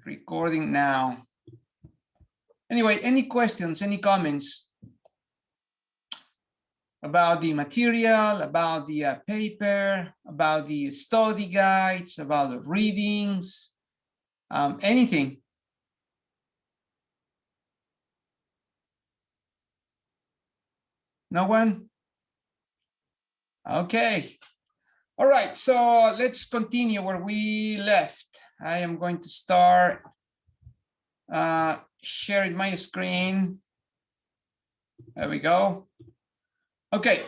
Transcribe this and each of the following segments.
Recording now. Anyway, any questions, any comments about the material, about the paper, about the study guides, about the readings, anything? No one? Okay. All right, so let's continue where we left. I am going to start sharing my screen. There we go. Okay.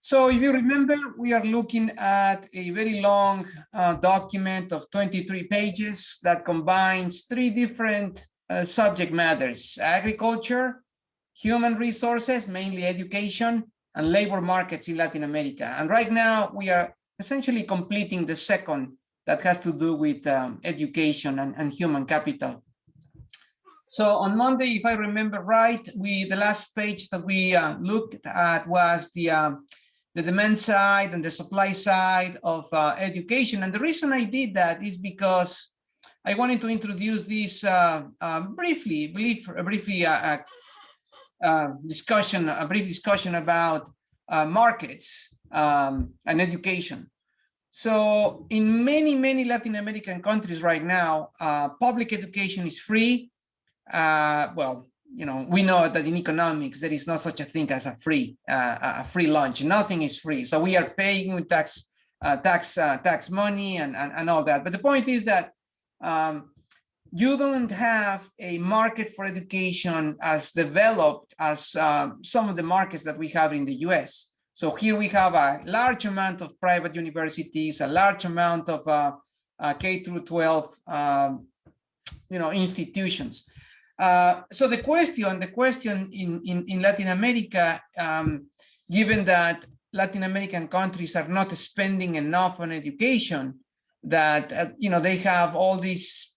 So if you remember, we are looking at a very long document of 23 pages that combines 3 different subject matters: agriculture, human resources, mainly education, and labor markets in Latin America. And right now we are essentially completing the second that has to do with education and human capital. So on Monday, if I remember right, the last page that we looked at was the demand side and the supply side of education. And the reason I did that is because I wanted to introduce this brief discussion about markets and education. So in many Latin American countries right now, public education is free. Well, you know, we know that in economics there is no such a thing as a free lunch. Nothing is free. So we are paying with tax money and all that. But the point is that you don't have a market for education as developed as some of the markets that we have in the US. So here we have a large amount of private universities, a large amount of K through 12 institutions. So the question in Latin America, given that Latin American countries are not spending enough on education, that they have all these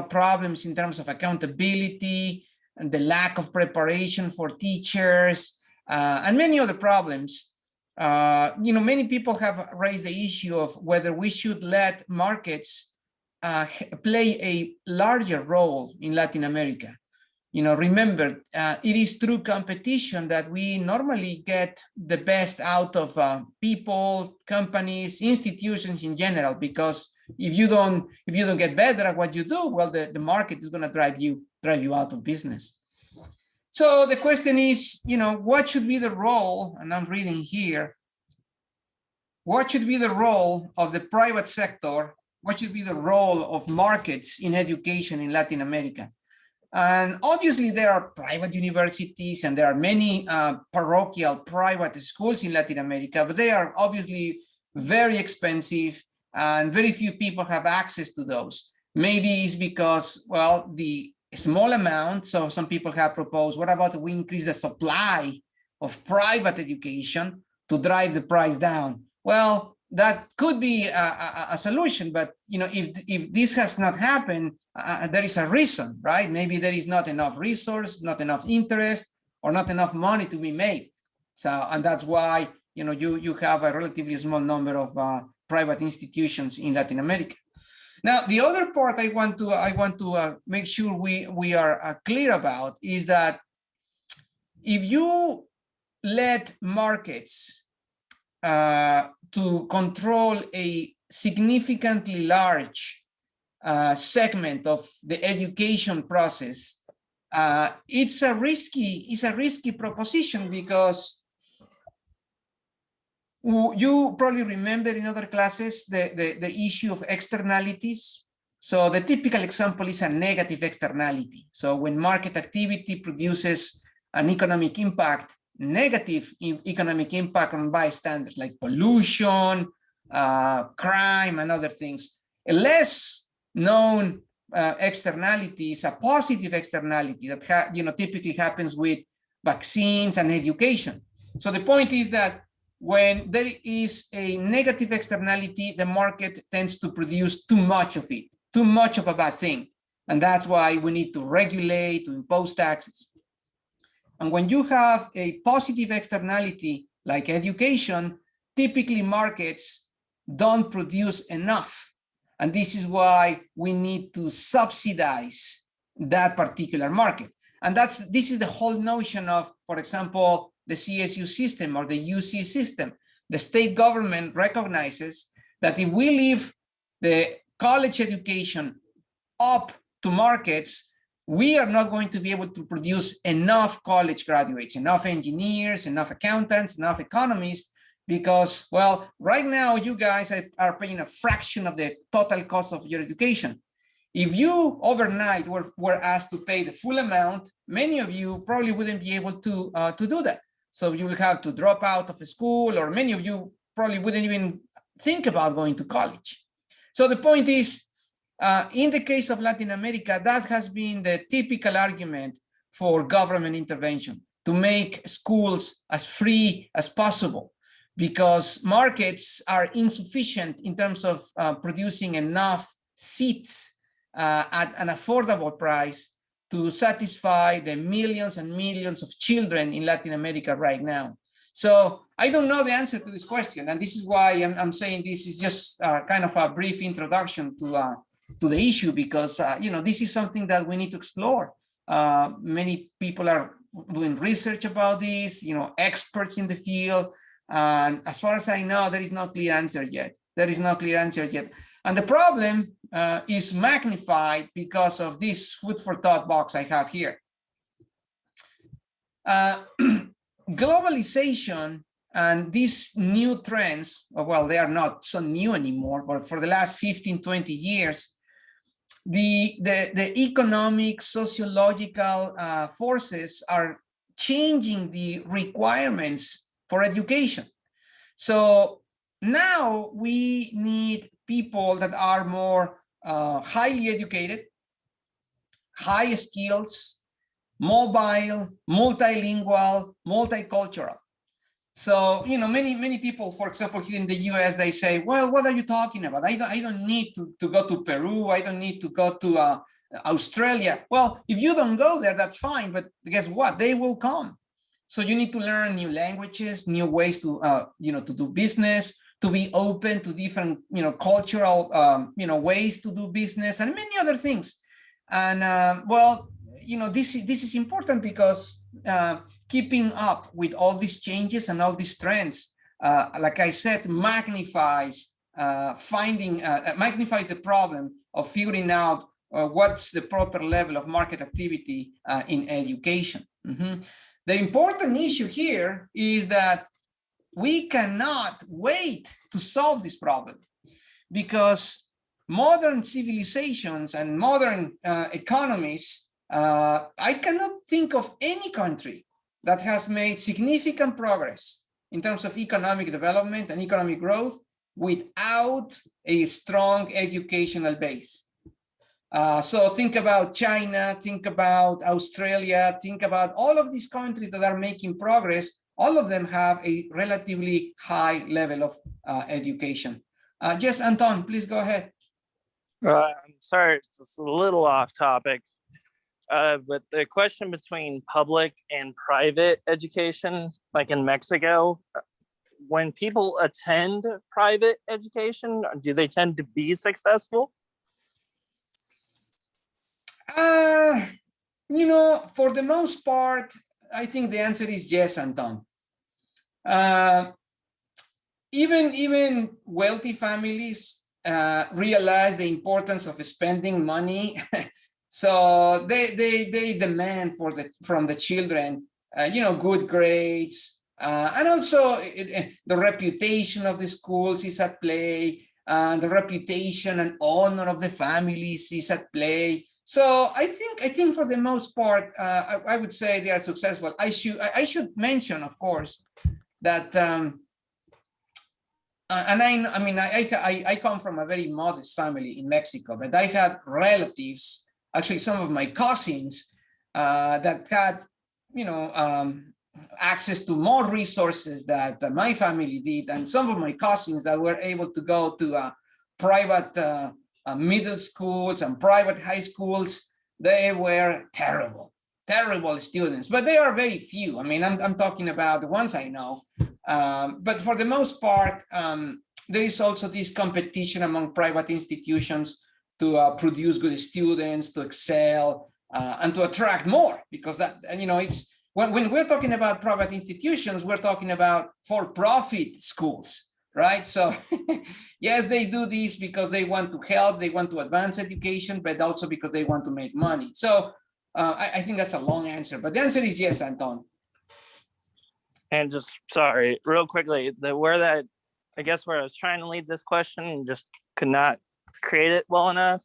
problems in terms of accountability and the lack of preparation for teachers and many other problems. Many people have raised the issue of whether we should let markets play a larger role in Latin America. Remember, it is through competition that we normally get the best out of people, companies, institutions in general, because if you don't get better at what you do, well, the market is going to drive you out of business. So the question is, what should be the role, and I'm reading here, what should be the role of the private sector? What should be the role of markets in education in Latin America? And obviously there are private universities and there are many parochial private schools in Latin America, but they are obviously very expensive and very few people have access to those. Maybe it's because, well, the small amount, so some people have proposed, what about we increase the supply of private education to drive the price down? Well, that could be a solution, but if this has not happened, there is a reason, right? Maybe there is not enough resource, not enough interest, or not enough money to be made. So, and that's why you have a relatively small number of private institutions in Latin America. Now, the other part I want to make sure we are clear about is that if you let markets to control a significantly large segment of the education process, it's a risky proposition, because you probably remember in other classes the issue of externalities. So the typical example is a negative externality. So when market activity produces an economic impact, negative economic impact on bystanders like pollution, crime, and other things. A less known externality is a positive externality that typically happens with vaccines and education. So the point is that when there is a negative externality, the market tends to produce too much of it, too much of a bad thing. And that's why we need to regulate, to impose taxes. And when you have a positive externality like education, typically markets don't produce enough And this is why we need to subsidize that particular market. And this is the whole notion of, for example, the CSU system or the UC system. The state government recognizes that if we leave the college education up to markets, we are not going to be able to produce enough college graduates, enough engineers, enough accountants, enough economists, because, well, right now you guys are paying a fraction of the total cost of your education. If you overnight were asked to pay the full amount, many of you probably wouldn't be able to do that. So you will have to drop out of a school, or many of you probably wouldn't even think about going to college. So the point is, in the case of Latin America, that has been the typical argument for government intervention, to make schools as free as possible, because markets are insufficient in terms of producing enough seats at an affordable price to satisfy the millions and millions of children in Latin America right now. So I don't know the answer to this question, and this is why I'm saying this is just kind of a brief introduction to the issue, because you know, this is something that we need to explore. Many people are doing research about this, you know, experts in the field, and as far as I know, there is no clear answer yet. There is no clear answer yet. And the problem is magnified because of this food for thought box I have here. Globalization and these new trends, well, they are not so new anymore, but for the last 15, 20 years, the economic, sociological forces are changing the requirements for education. So now we need people that are more highly educated, high skills, mobile, multilingual, multicultural. So, you know, many people, for example, here in the US, they say, well, what are you talking about? I don't need to go to Peru. I don't need to go to Australia. Well, if you don't go there, that's fine. But guess what? They will come. So you need to learn new languages, new ways to, you know, to do business, to be open to different, you know, cultural, you know, ways to do business, and many other things. And well, you know, this is important because keeping up with all these changes and all these trends, like I said, magnifies magnifies the problem of figuring out what's the proper level of market activity in education. The important issue here is that we cannot wait to solve this problem, because modern civilizations and modern economies, I cannot think of any country that has made significant progress in terms of economic development and economic growth without a strong educational base. So think about China, think about Australia, think about all of these countries that are making progress. All of them have a relatively high level of education. Yes, Anton, please go ahead. I'm sorry, it's a little off topic, but the question between public and private education, like in Mexico, when people attend private education, do they tend to be successful? You know, for the most part, I think the answer is yes, Anton. Even wealthy families realize the importance of spending money, so they demand from the children, you know, good grades, and also the reputation of the schools is at play, and the reputation and honor of the families is at play. So I think for the most part, I would say they are successful. I should mention, of course, that and I mean I come from a very modest family in Mexico, but I had relatives, actually some of my cousins, that had, you know, access to more resources that my family did, and some of my cousins that were able to go to private middle schools and private high schools. They were terrible students, but they are very few. I mean, I'm talking about the ones I know, but for the most part, there is also this competition among private institutions to produce good students, to excel, and to attract more, because that, and you know, it's when we're talking about private institutions, we're talking about for-profit schools, right? So yes, they do this because they want to help, they want to advance education, but also because they want to make money. So I think that's a long answer, but the answer is yes, Anton. And just, sorry, real quickly, where I guess where I was trying to lead this question and just could not create it well enough.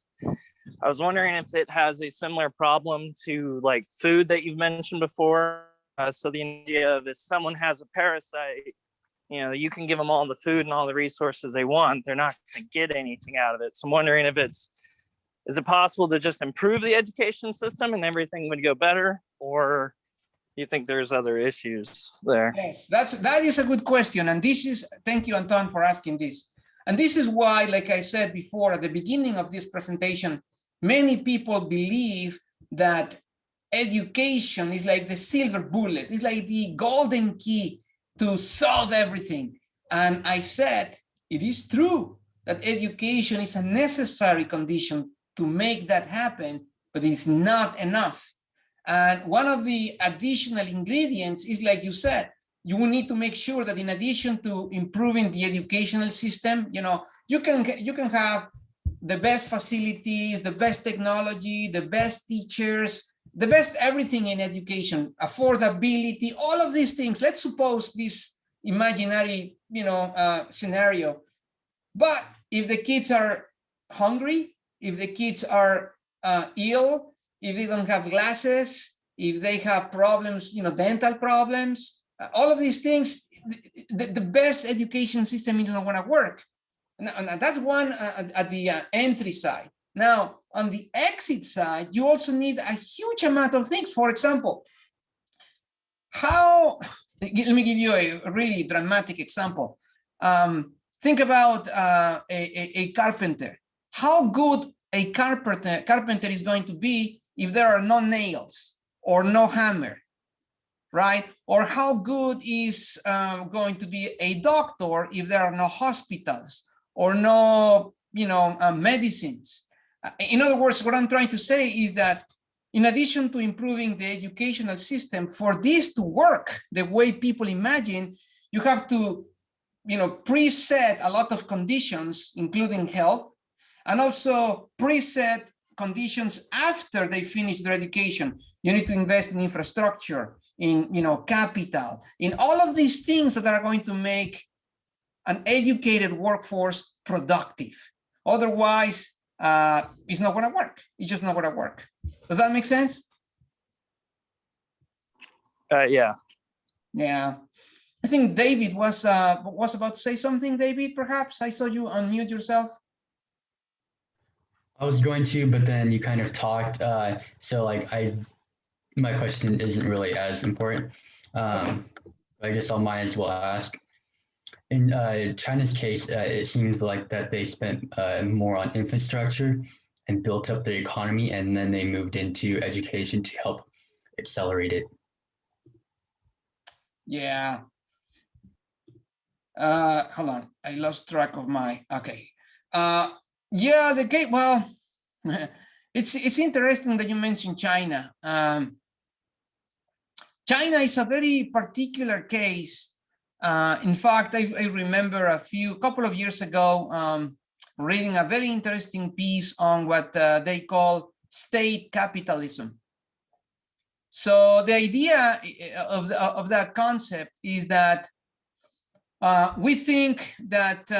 I was wondering if it has a similar problem to like food that you've mentioned before. So the idea of if someone has a parasite, you know, you can give them all the food and all the resources they want, they're not going to get anything out of it. So I'm wondering if is it possible to just improve the education system and everything would go better, or you think there's other issues there? Yes, that is a good question. And this is, thank you, Anton, for asking this. And this is why, like I said before at the beginning of this presentation, many people believe that education is like the silver bullet, it's like the golden key to solve everything. And I said, it is true that education is a necessary condition to make that happen, but it's not enough. And one of the additional ingredients is, like you said, you will need to make sure that in addition to improving the educational system, you know, you can have the best facilities, the best technology, the best teachers, the best everything in education, affordability, all of these things. Let's suppose this imaginary, you know, scenario. But if the kids are hungry, if the kids are ill, if they don't have glasses, if they have problems, you know, dental problems, all of these things, the best education system is not going to work. And that's one at the entry side. Now, on the exit side, you also need a huge amount of things. For example, let me give you a really dramatic example. Think about a carpenter. How good a carpenter is going to be if there are no nails or no hammer, right? Or how good is going to be a doctor if there are no hospitals or no, you know, medicines. In other words, what I'm trying to say is that in addition to improving the educational system, for this to work the way people imagine, you have to, you know, preset a lot of conditions, including health, and also preset conditions after they finish their education. You need to invest in infrastructure, in, you know, capital, in all of these things that are going to make an educated workforce productive. Otherwise, it's not going to work. It's just not going to work. Does that make sense? Yeah. Yeah. I think David was about to say something. David, perhaps I saw you unmute yourself. I was going to, but then you kind of talked. So like my question isn't really as important. I guess I might as well ask. In China's case, it seems like that they spent more on infrastructure and built up their economy, and then they moved into education to help accelerate it. Yeah. Hold on, I lost track of my, okay. Yeah, the case, well, it's interesting that you mentioned China. China is a very particular case. In fact, I remember a couple of years ago, reading a very interesting piece on what they call state capitalism. So the idea of that concept is that we think that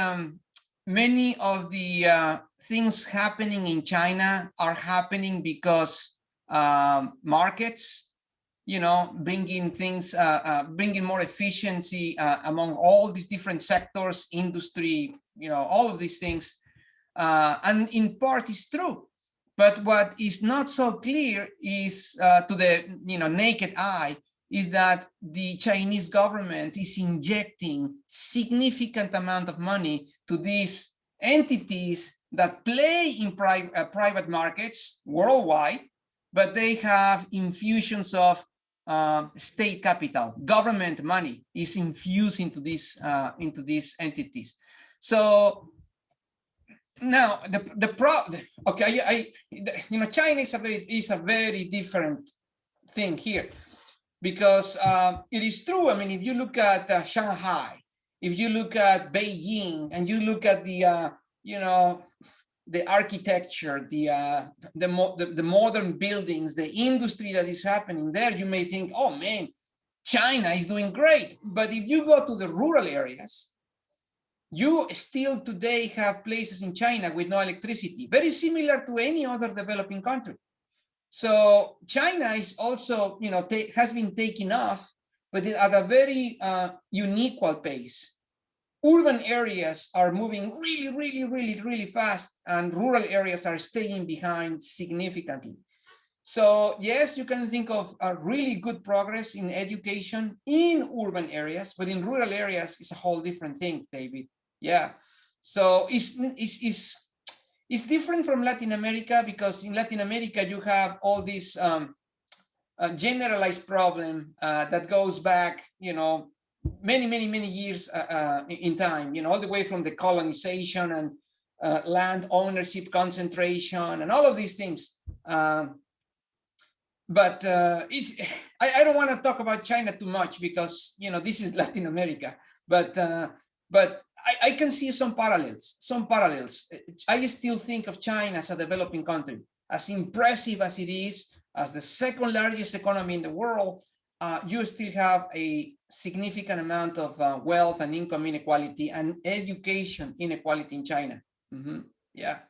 many of the things happening in China are happening because markets, you know, bringing things, bringing more efficiency among all these different sectors, industry, you know, all of these things. And in part is true. But what is not so clear is to the, you know, naked eye is that the Chinese government is injecting significant amount of money to these entities that play in private markets worldwide, but they have infusions of state capital. Government money is infused into these entities. So now the problem, okay, China is a very different thing here, because it is true. I mean, if you look at Shanghai, if you look at Beijing, and you look at the the architecture, the modern buildings, the industry that is happening there, you may think, oh man, China is doing great. But if you go to the rural areas, you still today have places in China with no electricity, very similar to any other developing country. So China is also, has been taking off, but at a very unequal pace. Urban areas are moving really, really, really, really fast, and rural areas are staying behind significantly. So yes, you can think of a really good progress in education in urban areas, but in rural areas, it's a whole different thing, David. Yeah. So it's different from Latin America, because in Latin America, you have all this generalized problem that goes back, many years in time, all the way from the colonization and land ownership concentration and all of these things. But I don't want to talk about China too much, because this is Latin America. But I can see some parallels. I still think of China as a developing country, as impressive as it is, as the second largest economy in the world. You still have a significant amount of wealth and income inequality and education inequality in China. Yeah.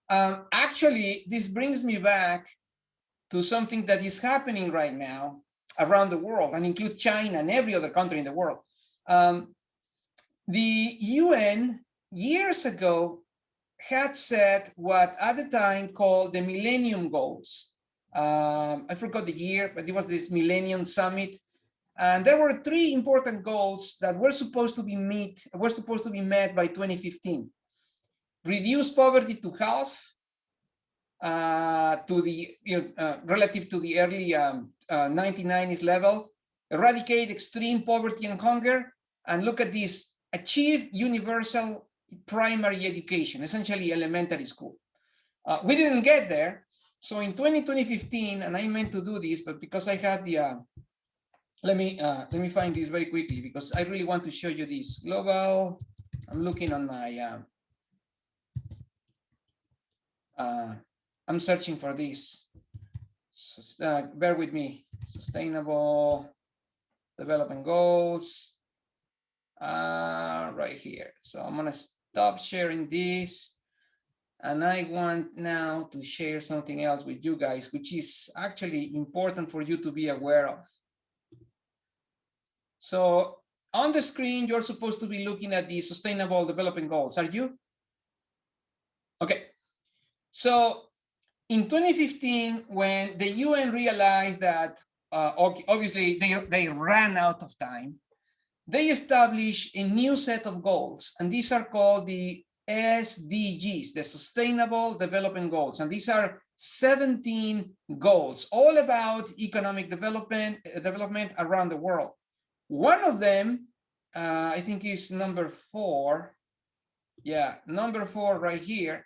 Actually, this brings me back to something that is happening right now around the world, and include China and every other country in the world. The UN years ago had set what at the time called the Millennium Goals. I forgot the year, but it was this Millennium Summit. And there were 3 important goals that were supposed to be met by 2015. Reduce poverty to half, relative to the early 1990s level. Eradicate extreme poverty and hunger. And look at this, achieve universal primary education, essentially elementary school. We didn't get there. So in 2015, and I meant to do this, but because I had the, let me find this very quickly, because I really want to show you this. Global, I'm looking on my, I'm searching for this. So, bear with me. Sustainable Development Goals. Right here. So I'm gonna stop sharing this. And I want now to share something else with you guys, which is actually important for you to be aware of. So on the screen, you're supposed to be looking at the Sustainable Development Goals. Are you? Okay. So in 2015, when the UN realized that obviously they ran out of time, they established a new set of goals, and these are called the SDGs, the Sustainable Development Goals. And these are 17 goals, all about economic development around the world. One of them, I think, is number 4. Yeah, number 4 right here.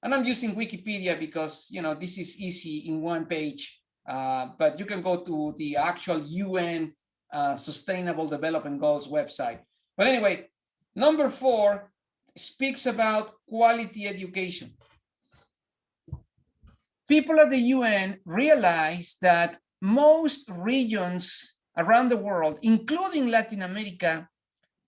And I'm using Wikipedia because, this is easy in one page, but you can go to the actual UN Sustainable Development Goals website. But anyway, number 4 speaks about quality education. People at the UN realized that most regions around the world, including Latin America,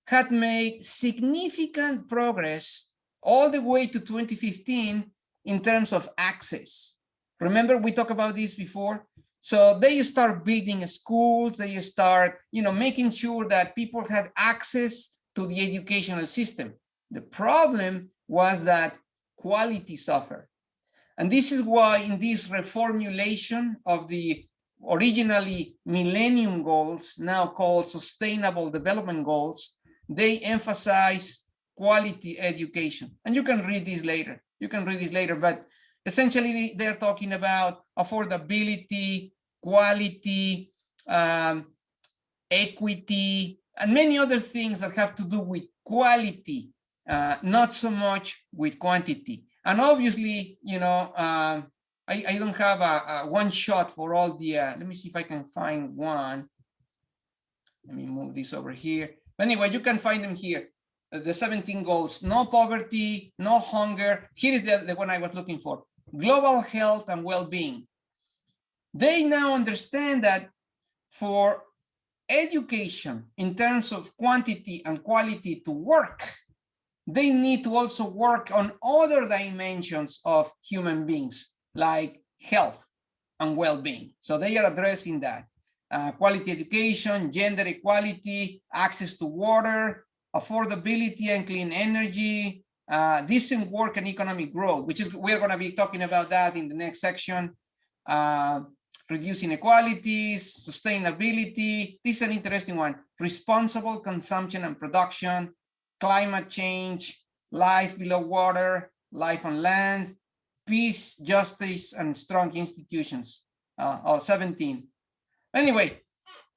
had made significant progress all the way to 2015 in terms of access. Remember, we talked about this before? So they start building schools, they start, making sure that people had access to the educational system. The problem was that quality suffered. And this is why in this reformulation of the originally Millennium Goals, now called Sustainable Development Goals, they emphasize quality education. And you can read this later. But essentially they're talking about affordability, quality, equity, and many other things that have to do with quality, not so much with quantity. And obviously, you know, I don't have a one shot for all the, let me see if I can find one. Let me move this over here. But anyway, you can find them here. The 17 goals: no poverty, no hunger. Here is the one I was looking for: global health and well-being. They now understand that for education in terms of quantity and quality to work, they need to also work on other dimensions of human beings, like health and well-being. So they are addressing that. Quality education, gender equality, access to water, affordability and clean energy, decent work and economic growth, which is, we're going to be talking about that in the next section. Reducing inequalities, sustainability. This is an interesting one. Responsible consumption and production, climate change, life below water, life on land, peace, justice, and strong institutions. 17. Anyway,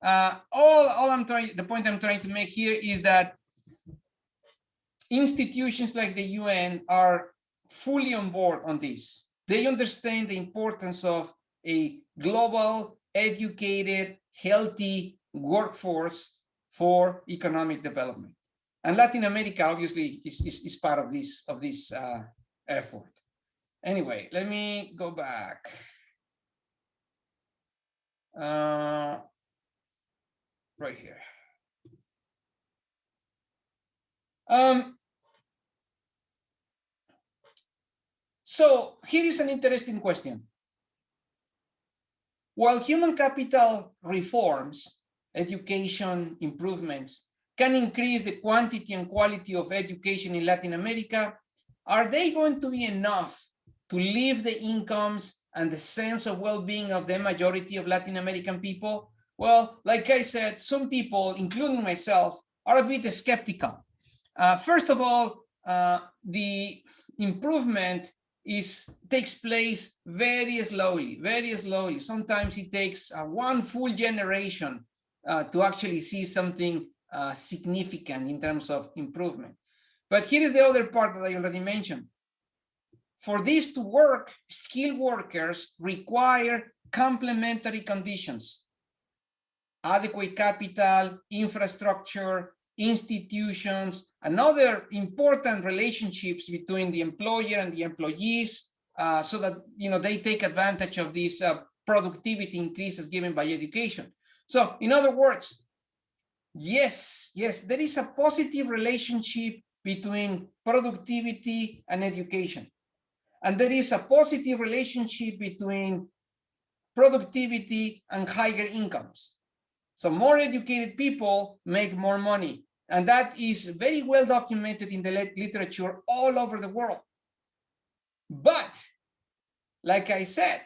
the point I'm trying to make here is that institutions like the UN are fully on board on this. They understand the importance of a global, educated, healthy workforce for economic development. And Latin America obviously is part of this effort. Anyway, let me go back. Right here. So here is an interesting question. While human capital reforms, education improvements, can increase the quantity and quality of education in Latin America, are they going to be enough to lift the incomes and the sense of well-being of the majority of Latin American people? Well, like I said, some people, including myself, are a bit skeptical. First of all, the improvement takes place very slowly, very slowly. Sometimes it takes one full generation to actually see something significant in terms of improvement. But here is the other part that I already mentioned. For this to work, skilled workers require complementary conditions: adequate capital, infrastructure, institutions, and other important relationships between the employer and the employees, so that they take advantage of these productivity increases given by education. So in other words, yes, there is a positive relationship between productivity and education. And there is a positive relationship between productivity and higher incomes. So more educated people make more money. And that is very well documented in the literature all over the world. But like I said,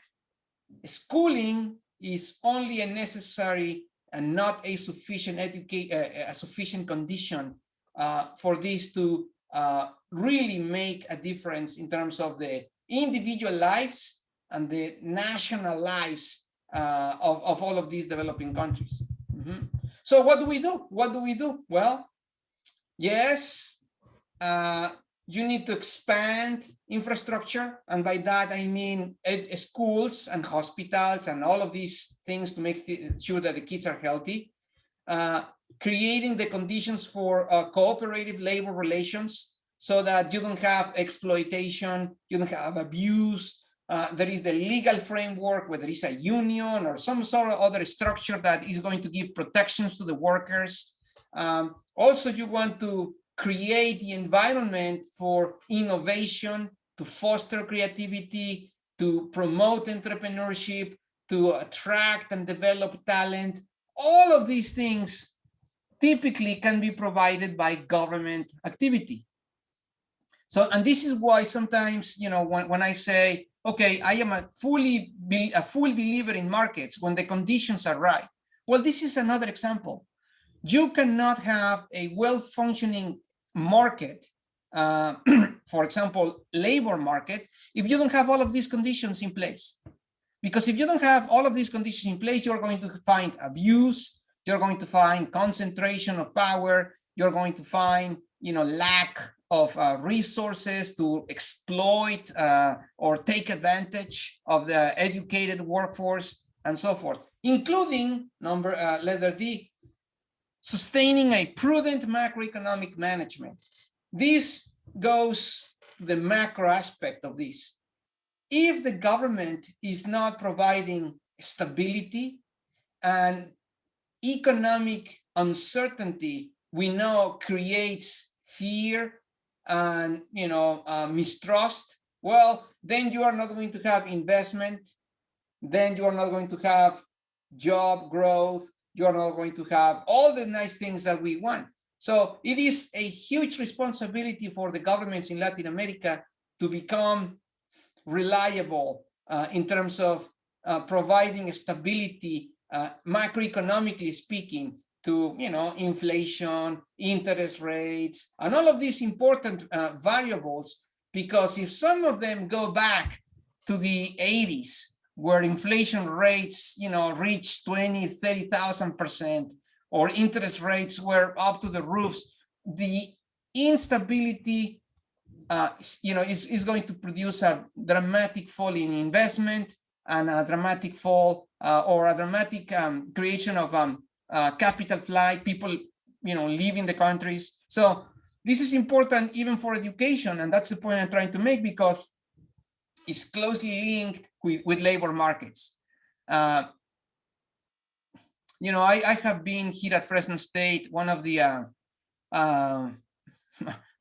schooling is only a necessary and not a sufficient condition for this to really make a difference in terms of the individual lives and the national lives of all of these developing countries. So what do we do? What do we do? Well, yes, you need to expand infrastructure. And by that, I mean schools and hospitals and all of these things to make sure that the kids are healthy. Creating the conditions for cooperative labor relations so that you don't have exploitation, you don't have abuse. There is the legal framework where there is a union or some sort of other structure that is going to give protections to the workers. Also, you want to create the environment for innovation, to foster creativity, to promote entrepreneurship, to attract and develop talent. All of these things typically can be provided by government activity. So, and this is why sometimes, when I say, okay, I am a full believer in markets when the conditions are right. Well, this is another example. You cannot have a well-functioning market, for example, labor market, if you don't have all of these conditions in place. Because if you don't have all of these conditions in place, you're going to find abuse, you're going to find concentration of power, you're going to find lack of resources to exploit or take advantage of the educated workforce and so forth, including letter D, sustaining a prudent macroeconomic management. This goes to the macro aspect of this. If the government is not providing stability and economic uncertainty, we know creates fear and mistrust, well, then you are not going to have investment, then you are not going to have job growth, you are not going to have all the nice things that we want. So it is a huge responsibility for the governments in Latin America to become reliable in terms of providing stability, macroeconomically speaking, to inflation, interest rates, and all of these important variables. Because if some of them go back to the 80s, where inflation rates reached 20-30,000%, or interest rates were up to the roofs, the instability is going to produce a dramatic fall in investment and a dramatic fall or a dramatic creation of capital flight, people leaving the countries. So this is important even for education, and that's the point I'm trying to make, because it's closely linked with labor markets. I have been here at Fresno State, one of the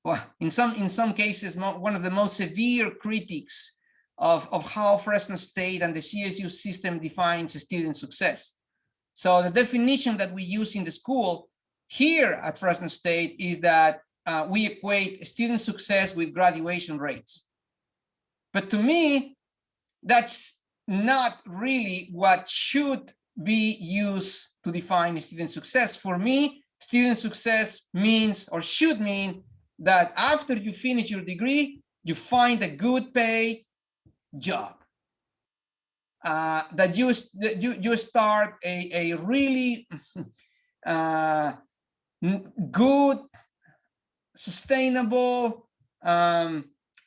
well, in some cases, one of the most severe critics of how Fresno State and the CSU system defines student success. So the definition that we use in the school here at Fresno State is that we equate student success with graduation rates. But to me, that's not really what should be used to define student success. For me, student success means, or should mean, that after you finish your degree, you find a good paid job. That you start a really good, sustainable,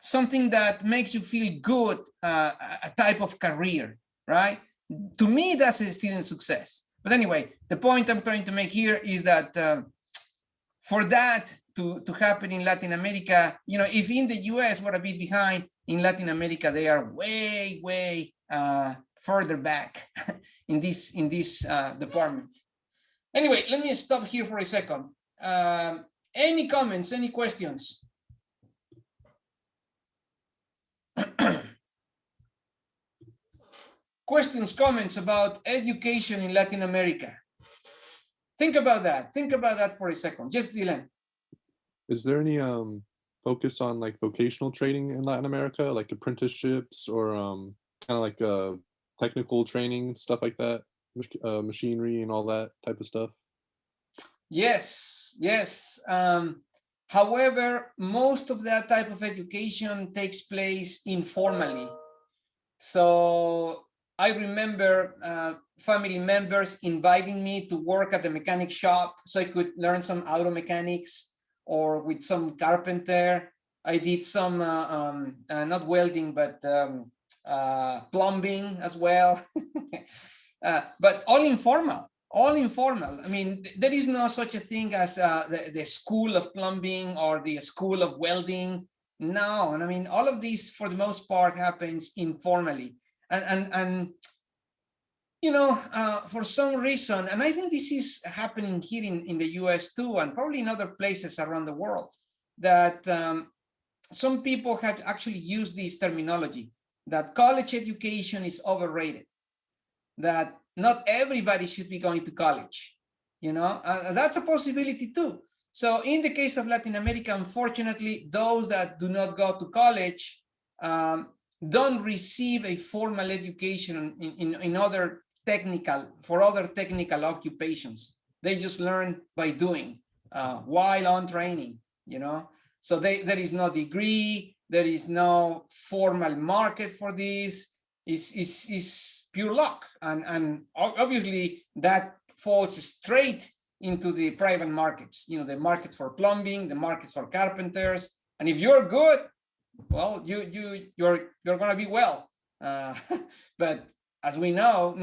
something that makes you feel good, a type of career, right? To me, that's a student success. But anyway, the point I'm trying to make here is that for that to happen in Latin America, if in the US we're a bit behind, in Latin America they are way, way further back in this department. Anyway, let me stop here for a second. Any comments, any questions? Questions, comments about education in Latin America? Think about that. Think about that for a second. Just Dylan. Is there any focus on like vocational training in Latin America, like apprenticeships or kind of like technical training, stuff like that, machinery and all that type of stuff? Yes, yes. However, most of that type of education takes place informally. So I remember family members inviting me to work at the mechanic shop so I could learn some auto mechanics, or with some carpenter. I did some, not welding, but plumbing as well. But all informal, all informal. I mean, there is no such a thing as the school of plumbing or the school of welding. No, and I mean, all of this for the most part happens informally. And for some reason, and I think this is happening here in the US too, and probably in other places around the world, that some people have actually used this terminology, that college education is overrated, that not everybody should be going to college, that's a possibility too. So in the case of Latin America, unfortunately, those that do not go to college don't receive a formal education in other technical occupations. They just learn by doing while on training, So there is no degree, there is no formal market for this. Is pure luck, and obviously that falls straight into the private markets, the markets for plumbing, the markets for carpenters. And if you're good, well, you're going to be well. But as we know,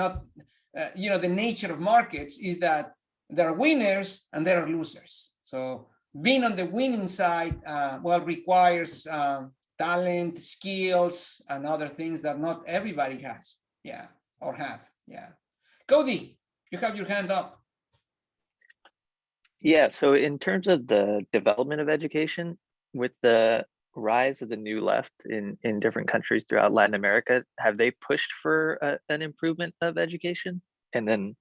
the nature of markets is that there are winners and there are losers. So being on the winning side, requires talent, skills, and other things that not everybody has. Yeah, or have. Yeah. Cody, you have your hand up. Yeah, so in terms of the development of education, with the rise of the new left in different countries throughout Latin America, have they pushed for an improvement of education? And then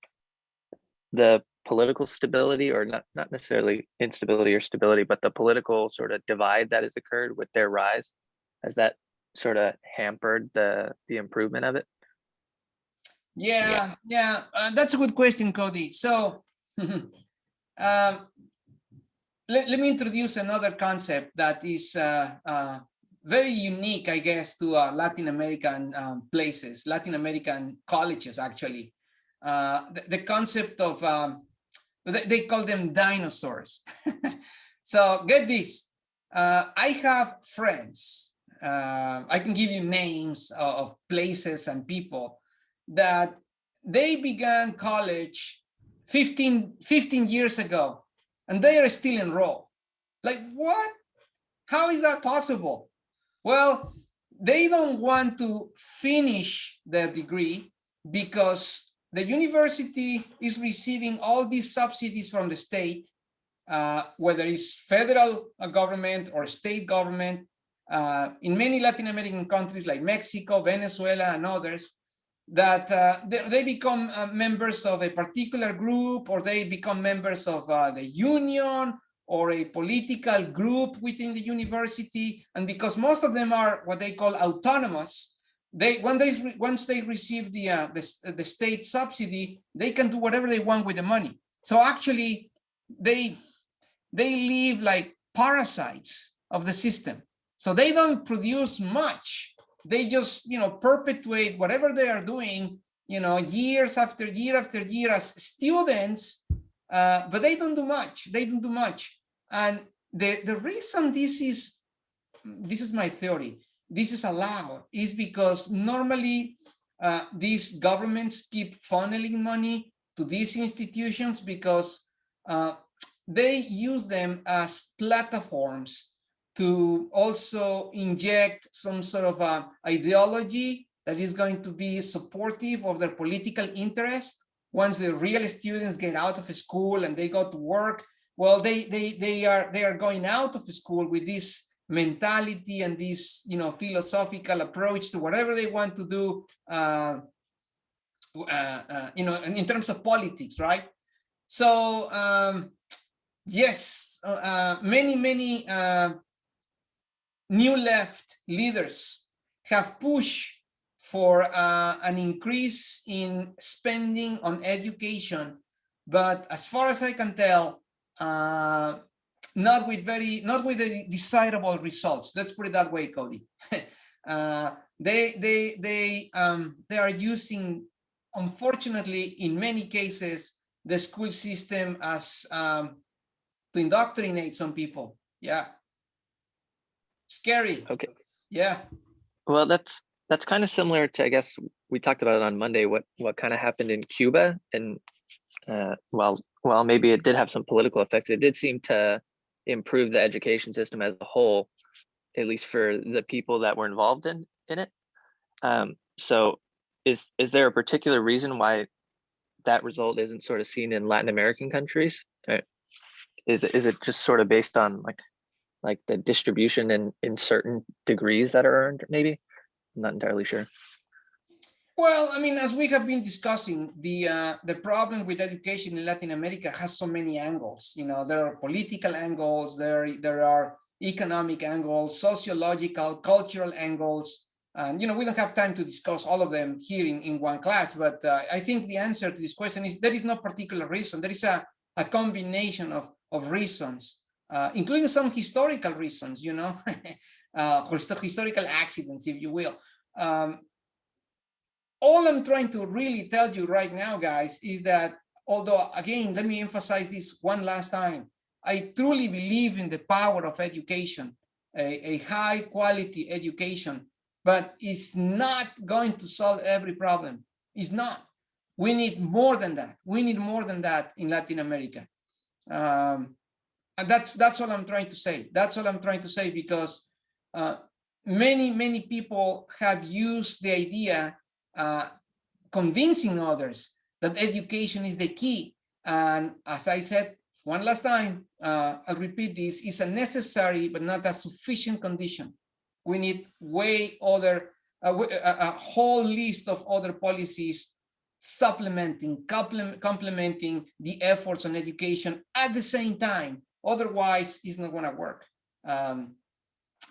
the political stability, or not necessarily instability or stability, but the political sort of divide that has occurred with their rise, has that sort of hampered the improvement of it? Yeah. That's a good question, Cody. So let me introduce another concept that is very unique, I guess, to Latin American places, Latin American colleges, actually. The concept of, they call them dinosaurs. So get this, I have friends, I can give you names of places and people that they began college 15 years ago, and they are still enrolled. Like, what? How is that possible? Well, they don't want to finish their degree because the university is receiving all these subsidies from the state, whether it's federal government or state government. In many Latin American countries like Mexico, Venezuela, and others, that they become members of a particular group, or they become members of the union or a political group within the university. And because most of them are what they call autonomous, once they receive the state subsidy, they can do whatever they want with the money. So actually, they live like parasites of the system. So they don't produce much. They just, perpetuate whatever they are doing, years after year after year as students, but they don't do much. They don't do much. And the reason this is my theory, this is allowed, is because normally these governments keep funneling money to these institutions because they use them as platforms to also inject some sort of ideology that is going to be supportive of their political interest. Once the real students get out of school and they go to work, well, they are going out of school with this mentality and this philosophical approach to whatever they want to do, in terms of politics, right? So yes, many new left leaders have pushed for an increase in spending on education, but as far as I can tell, not with the desirable results. Let's put it that way, Cody. They are using, unfortunately, in many cases, the school system as to indoctrinate some people. Yeah. Scary. Okay. Yeah. Well, that's kind of similar to, I guess we talked about it on Monday, what kind of happened in Cuba. And well, maybe it did have some political effects. It did seem to improve the education system as a whole, at least for the people that were involved in it. So is there a particular reason why that result isn't sort of seen in Latin American countries? Is it just sort of based on like the distribution in certain degrees that are earned? Maybe I'm not entirely sure. Well, I mean, as we have been discussing, the problem with education in Latin America has so many angles. There are political angles, there are economic angles, sociological, cultural angles, and we don't have time to discuss all of them here in one class. But I think the answer to this question is there is no particular reason. There is a combination of reasons, including some historical reasons. Historical accidents, if you will. All I'm trying to really tell you right now, guys, is that although again, let me emphasize this one last time. I truly believe in the power of education, a high quality education, but it's not going to solve every problem. It's not. We need more than that. We need more than that in Latin America. And that's all I'm trying to say. That's all I'm trying to say, because many people have used the idea, convincing others that education is the key. And as I said one last time, I'll repeat this, is a necessary but not a sufficient condition. We need a whole list of other policies supplementing, complementing the efforts on education at the same time. Otherwise, it's not going to work.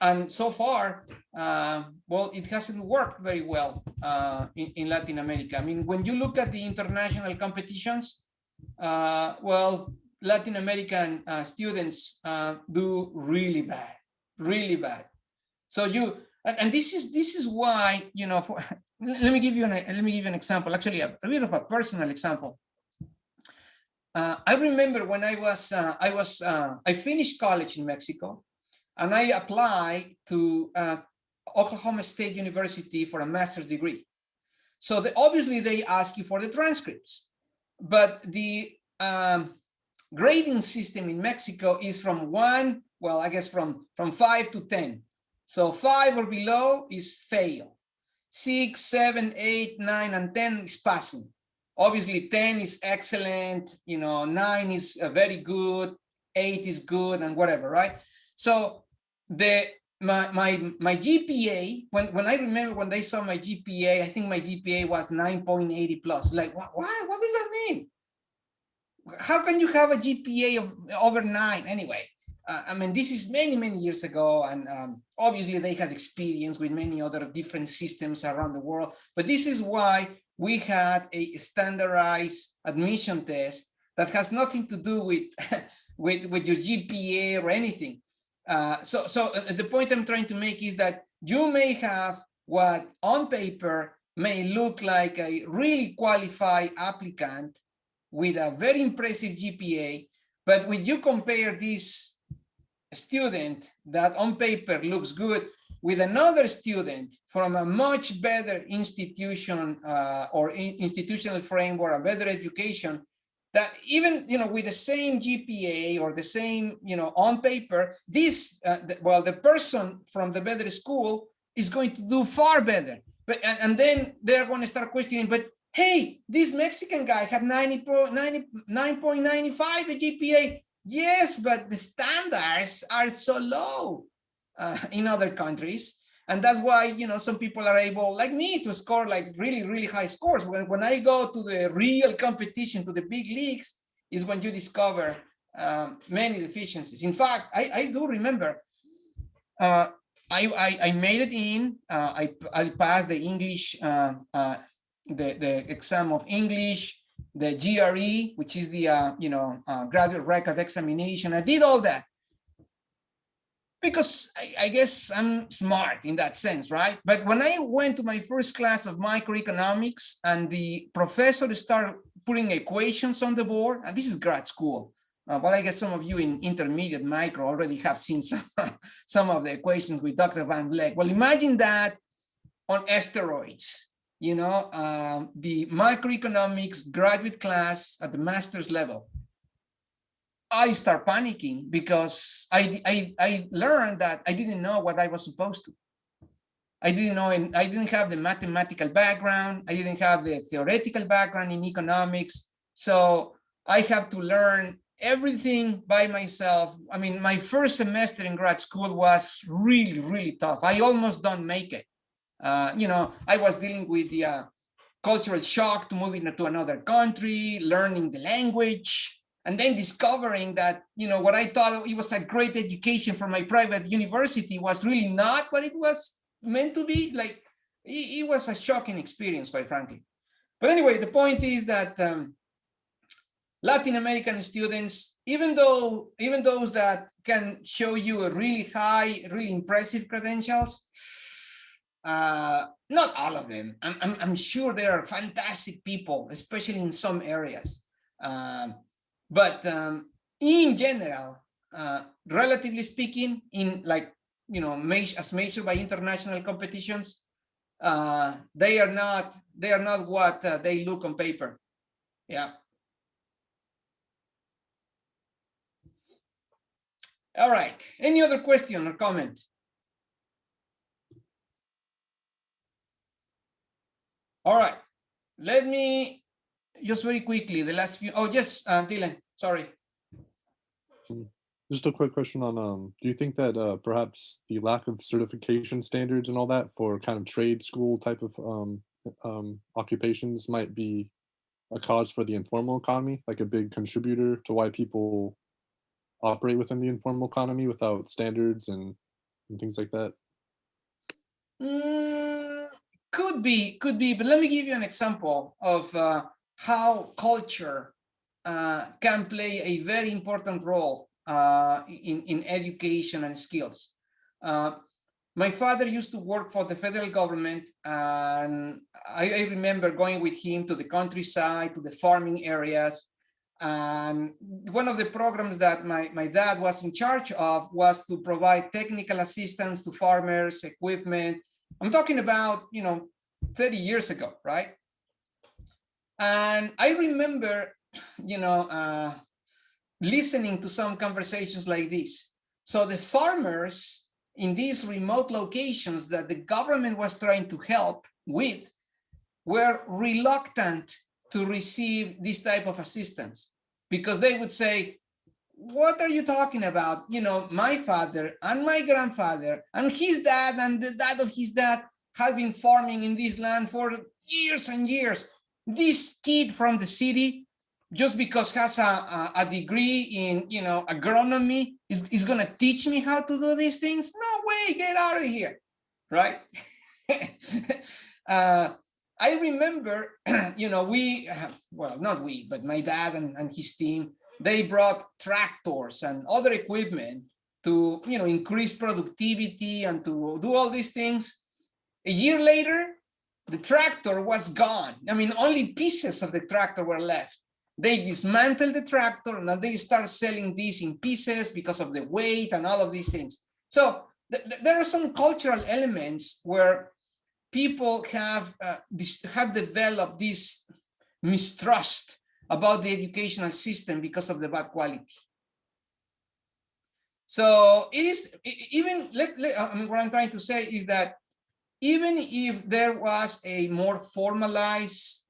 And so far, well, it hasn't worked very well in Latin America. I mean, when you look at the international competitions, well, Latin American students do really bad, really bad. So and this is why, you know, let me give you an example. Actually, a bit of a personal example. I remember when I finished college in Mexico, and I applied to Oklahoma State University for a master's degree. So obviously they ask you for the transcripts, but the grading system in Mexico is from 5 to 10. So 5 or below is fail. 6, 7, 8, 9, and 10 is passing. Obviously 10 is excellent, you know, 9 is very good, 8 is good, and whatever, right? So my GPA, when I remember when they saw my GPA, I think my GPA was 9.80 plus. Like, what does that mean? How can you have a GPA of over 9 anyway? I mean, this is many years ago, and obviously they had experience with many other different systems around the world. But this is why we had a standardized admission test that has nothing to do with with your GPA or anything. So the point I'm trying to make is that you may have what on paper may look like a really qualified applicant with a very impressive GPA, but when you compare this student that on paper looks good with another student from a much better institution or institutional framework, a better education, that even, you know, with the same GPA or the same, you know, on paper, this, the person from the better school is going to do far better. But and then they're going to start questioning, but hey, this Mexican guy had 9.95 a GPA. Yes, but the standards are so low in other countries. And that's why, you know, some people are able, like me, to score like really high scores. When I go to the real competition, to the big leagues, is when you discover many deficiencies. In fact, I do remember I made it in. I passed the English, the exam of English, the GRE, which is the graduate record examination. I did all that because I guess I'm smart in that sense, right? But when I went to my first class of microeconomics and the professor started putting equations on the board, and this is grad school. Well, I guess some of you in intermediate micro already have seen some of the equations with Dr. Van Vleck. Well, imagine that on steroids, you know, the microeconomics graduate class at the master's level. I start panicking because I learned that I didn't know what I was supposed to. I didn't know, and I didn't have the mathematical background. I didn't have the theoretical background in economics. So I have to learn everything by myself. I mean, my first semester in grad school was really tough. I almost don't make it. You know, I was dealing with the cultural shock to moving to another country, learning the language, and then discovering that, you know, what I thought it was a great education from my private university was really not what it was meant to be. Like, it was a shocking experience, quite frankly. But anyway, the point is that Latin American students, even those that can show you a really high, really impressive credentials, not all of them. I'm sure there are fantastic people, especially in some areas. But in general, relatively speaking, in like, you know, as measured by international competitions, they are not what they look on paper. Yeah. All right. Any other question or comment? All right. Let me just very quickly, the last few. Oh, yes, Dylan, sorry. Just a quick question on do you think that perhaps the lack of certification standards and all that for kind of trade school type of occupations might be a cause for the informal economy, like a big contributor to why people operate within the informal economy without standards and things like that? Could be, but let me give you an example of how culture can play a very important role in education and skills. My father used to work for the federal government, and I remember going with him to the countryside, to the farming areas. And one of the programs that my dad was in charge of was to provide technical assistance to farmers, equipment. I'm talking about, 30 years ago, right? And I remember, listening to some conversations like this. So the farmers in these remote locations that the government was trying to help with were reluctant to receive this type of assistance, because they would say, what are you talking about? My father and my grandfather and his dad and the dad of his dad have been farming in this land for years and years. This kid from the city, just because has a degree in agronomy, is going to teach me how to do these things? No way, get out of here, right? I remember, well, not we, but my dad and his team, they brought tractors and other equipment to, increase productivity and to do all these things. A year later, the tractor was gone. I mean, only pieces of the tractor were left. They dismantled the tractor and they start selling these in pieces because of the weight and all of these things. So there are some cultural elements where people have developed this mistrust about the educational system because of the bad quality. So it is even, what I'm trying to say is that even if there was a more formalized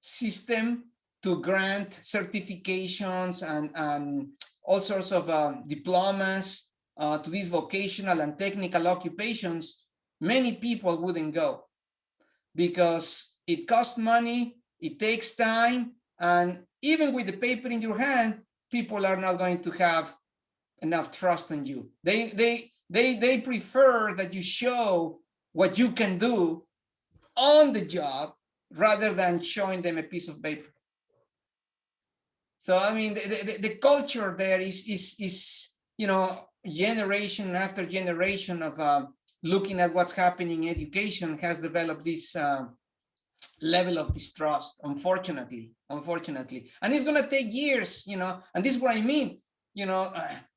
system to grant certifications and all sorts of diplomas to these vocational and technical occupations, many people wouldn't go because it costs money, it takes time, and even with the paper in your hand, people are not going to have enough trust in you. They prefer that you show what you can do on the job rather than showing them a piece of paper. So I mean, the culture there is generation after generation of looking at what's happening in education has developed this level of distrust, unfortunately, and it's going to take years, and this is what I mean,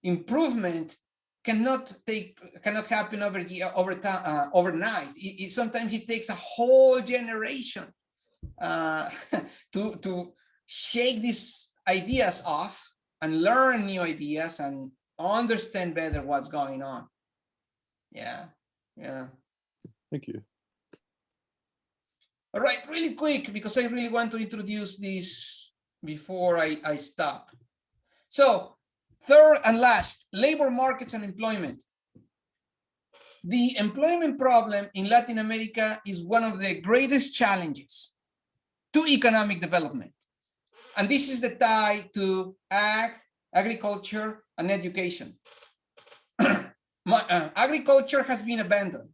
improvement cannot happen overnight. Sometimes it takes a whole generation to shake these ideas off and learn new ideas and understand better what's going on. Yeah. Thank you. All right, really quick, because I really want to introduce this before I stop. So, third and last, labor markets and employment. The employment problem in Latin America is one of the greatest challenges to economic development. And this is the tie to agriculture, and education. Agriculture has been abandoned.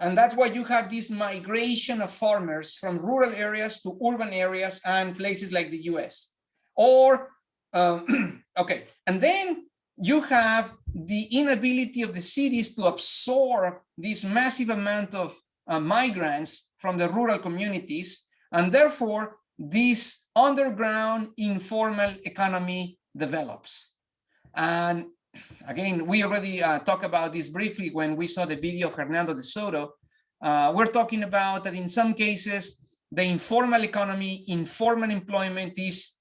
And that's why you have this migration of farmers from rural areas to urban areas and places like the US. Or, okay, and then you have the inability of the cities to absorb this massive amount of migrants from the rural communities. And therefore, this underground informal economy develops. And again, we already talked about this briefly when we saw the video of Hernando de Soto. We're talking about that in some cases, the informal economy, informal employment is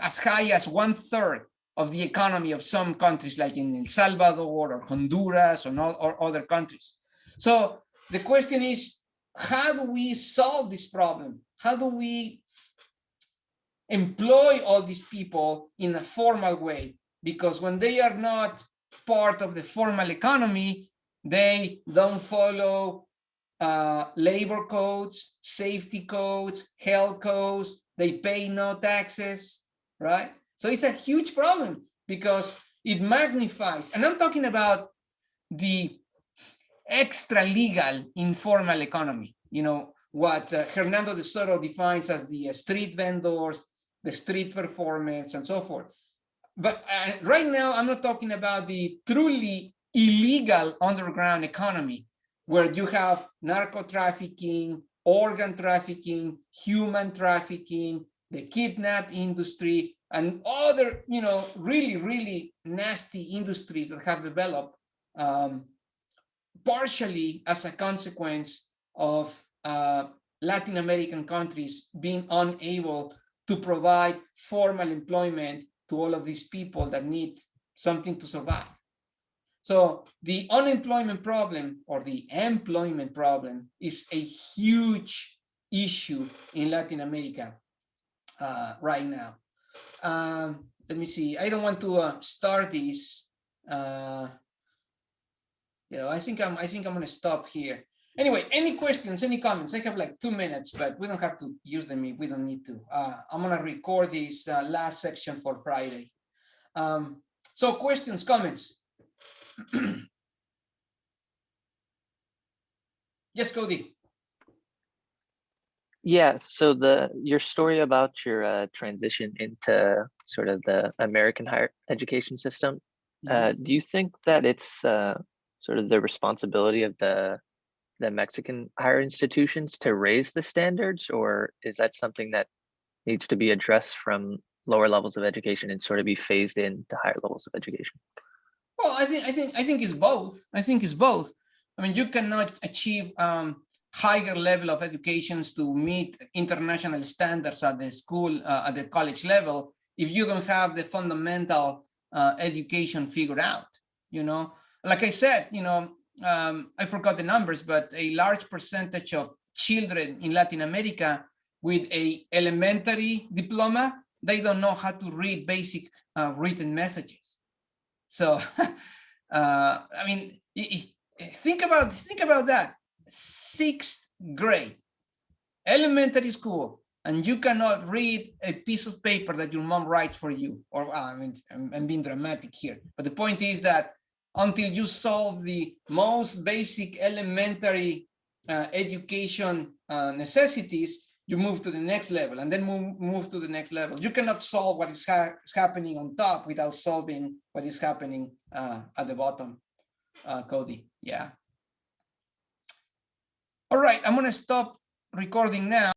as high as 1/3 of the economy of some countries, like in El Salvador or Honduras or other countries. So the question is, how do we solve this problem? How do we employ all these people in a formal way? Because when they are not part of the formal economy, they don't follow labor codes, safety codes, health codes, they pay no taxes, right? So it's a huge problem because it magnifies, and I'm talking about the extra legal informal economy, you know, what Hernando de Soto defines as the street vendors, the street performers, and so forth. But right now, I'm not talking about the truly illegal underground economy, where you have narco trafficking, organ trafficking, human trafficking, the kidnap industry, and other, you know, really, really nasty industries that have developed partially as a consequence of Latin American countries being unable to provide formal employment to all of these people that need something to survive. So the unemployment problem or the employment problem is a huge issue in Latin America right now. Let me see. I don't want to start this. Yeah, I think I'm going to stop here. Anyway, any questions, any comments? I have like 2 minutes, but we don't have to use them if we don't need to. I'm going to record this last section for Friday. So questions, comments? Yes, Cody. Yeah, so your story about your transition into sort of the American higher education system, do you think that it's sort of the responsibility of the Mexican higher institutions to raise the standards, or is that something that needs to be addressed from lower levels of education and sort of be phased into higher levels of education? Well, I think it's both. I think it's both. I mean, you cannot achieve higher level of educations to meet international standards at the school, at the college level, if you don't have the fundamental education figured out. You know, like I said, you know, I forgot the numbers, but a large percentage of children in Latin America with a elementary diploma, they don't know how to read basic written messages. So, I mean, think about that. 6th grade, elementary school, and you cannot read a piece of paper that your mom writes for you. Or I mean, I'm being dramatic here, but the point is that until you solve the most basic elementary education necessities, you move to the next level, and then move to the next level. You cannot solve what is happening on top without solving what is happening at the bottom, Cody. Yeah. All right, I'm going to stop recording now.